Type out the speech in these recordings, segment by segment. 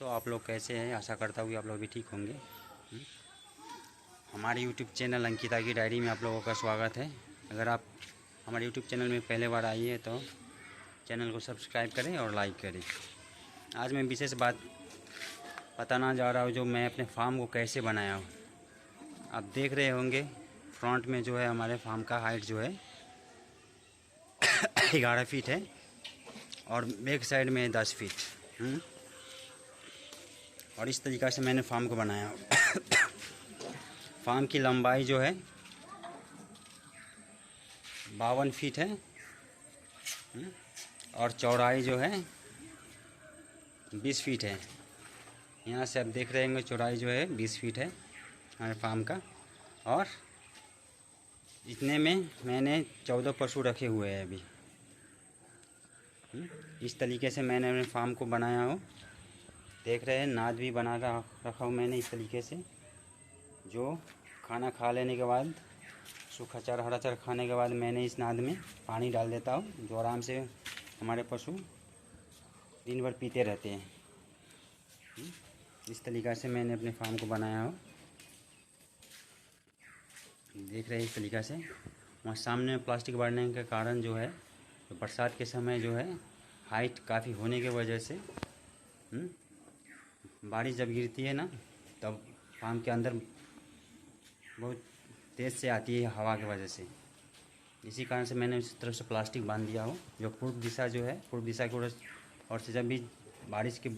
दोस्तों, आप लोग कैसे हैं? आशा करता हूँ कि आप लोग भी ठीक होंगे। हमारे यूट्यूब चैनल अंकिता की डायरी में आप लोगों का स्वागत है। अगर आप हमारे यूट्यूब चैनल में पहले बार आई है तो चैनल को सब्सक्राइब करें और लाइक करें। आज मैं विशेष बात बताना जा रहा हूँ जो मैं अपने फार्म को कैसे बनाया हूँ। आप देख रहे होंगे फ्रंट में जो है हमारे फार्म का हाइट जो है 11 फीट है और बैक साइड में 10 फीट। और इस तरीक़ा से मैंने फार्म को बनाया। फार्म की लंबाई जो है 52 फीट है और चौड़ाई जो है 20 फीट है। यहाँ से आप देख रहे होंगे चौड़ाई जो है 20 फीट है हमारे फार्म का। और इतने में मैंने 14 पशु रखे हुए हैं अभी। इस तरीके से मैंने अपने फार्म को बनाया हो। देख रहे हैं नाद भी बना रखा हूँ मैंने इस तरीके से, जो खाना खा लेने के बाद सूखा चारा हरा चारा खाने के बाद मैंने इस नाद में पानी डाल देता हूँ, जो आराम से हमारे पशु दिन भर पीते रहते हैं। इस तरीक़ा से मैंने अपने फार्म को बनाया हो। देख रहे हैं इस तरीक़ा से। वहाँ सामने प्लास्टिक बढ़ने के कारण जो है तो बरसात के समय जो है हाइट काफ़ी होने की वजह से बारिश जब गिरती है ना तब फार्म के अंदर बहुत तेज़ से आती है हवा की वजह से। इसी कारण से मैंने उस तरफ से प्लास्टिक बांध दिया हो, जो पूर्व दिशा जो है पूर्व दिशा की ओर से जब भी बारिश के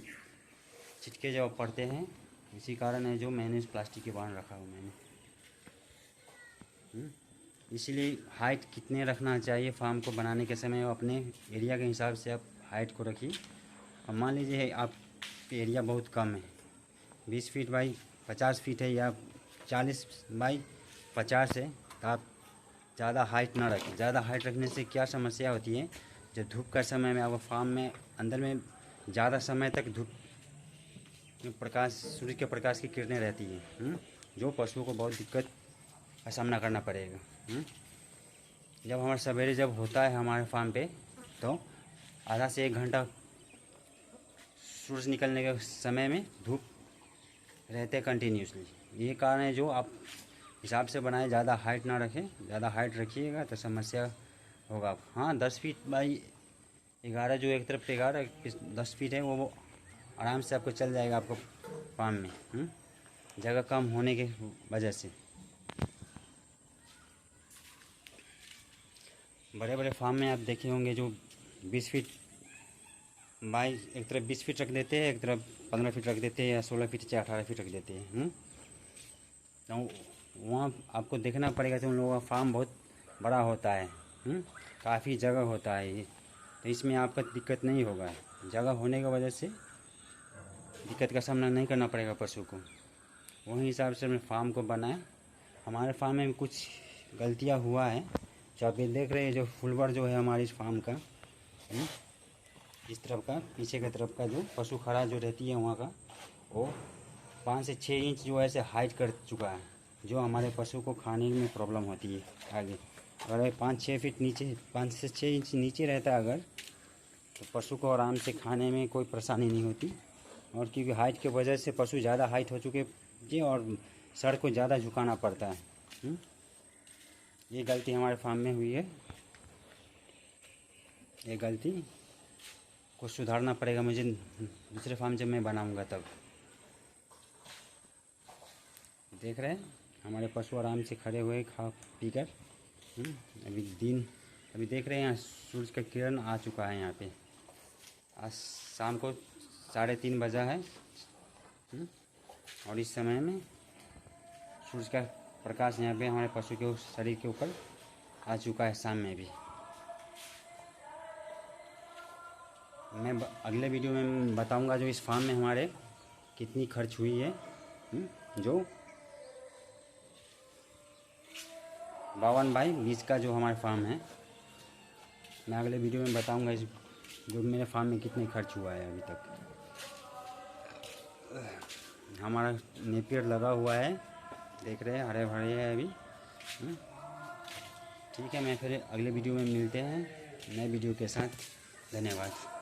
छिटके जब पड़ते हैं, इसी कारण है जो मैंने इस प्लास्टिक के बांध रखा हो मैंने। इसीलिए हाइट कितने रखना चाहिए फार्म को बनाने के समय अपने एरिया के हिसाब से आप हाइट को रखिए। और मान लीजिए आप एरिया बहुत कम है, 20 फीट बाई 50 फीट है या 40 बाई 50 है, तो आप ज़्यादा हाइट ना रखें। ज़्यादा हाइट रखने से क्या समस्या होती है, जब धूप का समय में आपको फार्म में अंदर में ज़्यादा समय तक धूप प्रकाश सूर्य के प्रकाश की किरणें रहती हैं, जो पशुओं को बहुत दिक्कत का सामना करना पड़ेगा। जब हमारा सवेरे जब होता है हमारे फार्म पे तो आधा से 1 घंटा सूरज निकलने के समय में धूप रहते कंटिन्यूसली। ये कारण है जो आप हिसाब से बनाए, ज़्यादा हाइट ना रखें। ज़्यादा हाइट रखिएगा तो समस्या होगा। हाँ 10 फीट बाई 11 जो एक तरफ 11 10 फीट है वो आराम से आपको चल जाएगा आपको फार्म में, जगह कम होने के वजह से। बड़े बड़े फार्म में आप देखे होंगे जो 20 फीट बाई एक तरफ 20 फीट रख देते हैं, एक तरफ 15 फीट रख देते हैं, या 16 फीट या 18 फीट रख देते हैं। तो वहाँ आपको देखना पड़ेगा कि उन लोगों का फार्म बहुत बड़ा होता है, काफ़ी जगह होता है। तो इसमें आपका दिक्कत नहीं होगा। जगह होने की वजह से दिक्कत का सामना नहीं करना पड़ेगा पशु को। वही हिसाब से हमने फार्म को बनाया। हमारे फार्म में कुछ गलतियाँ हुआ है, जो आप ये देख रहे हैं। जो फुलवर जो है हमारे इस फार्म का, इस तरफ का पीछे की तरफ का जो पशु खड़ा जो रहती है वहाँ का, वो 5 से 6 इंच जो ऐसे हाइट कर चुका है, जो हमारे पशु को खाने में प्रॉब्लम होती है आगे। अगर 5-6 फीट नीचे 5 से 6 इंच नीचे रहता अगर, तो पशु को आराम से खाने में कोई परेशानी नहीं होती। और क्योंकि हाइट की वजह से पशु ज़्यादा हाइट हो चुके जी, और सर को ज़्यादा झुकाना पड़ता है। ये गलती हमारे फार्म में हुई है। ये गलती को सुधारना पड़ेगा मुझे दूसरे फार्म जब मैं बनाऊंगा तब। देख रहे हैं हमारे पशु आराम से खड़े हुए खा पी कर। अभी देख रहे हैं यहाँ सूरज का किरण आ चुका है। यहाँ पे आज शाम को 3:30 बजा है, और इस समय में सूरज का प्रकाश यहाँ पे हमारे पशु के शरीर के ऊपर आ चुका है। शाम में भी मैं अगले वीडियो में बताऊंगा जो इस फार्म में हमारे कितनी खर्च हुई है। जो 52 बाई 20 का जो हमारे फार्म है, मैं अगले वीडियो में बताऊंगा इस जो मेरे फार्म में कितने खर्च हुआ है। अभी तक हमारा नेपियर लगा हुआ है, देख रहे हैं हरे भरे है अभी। ठीक है, मैं फिर अगले वीडियो में मिलते हैं नए वीडियो के साथ। धन्यवाद।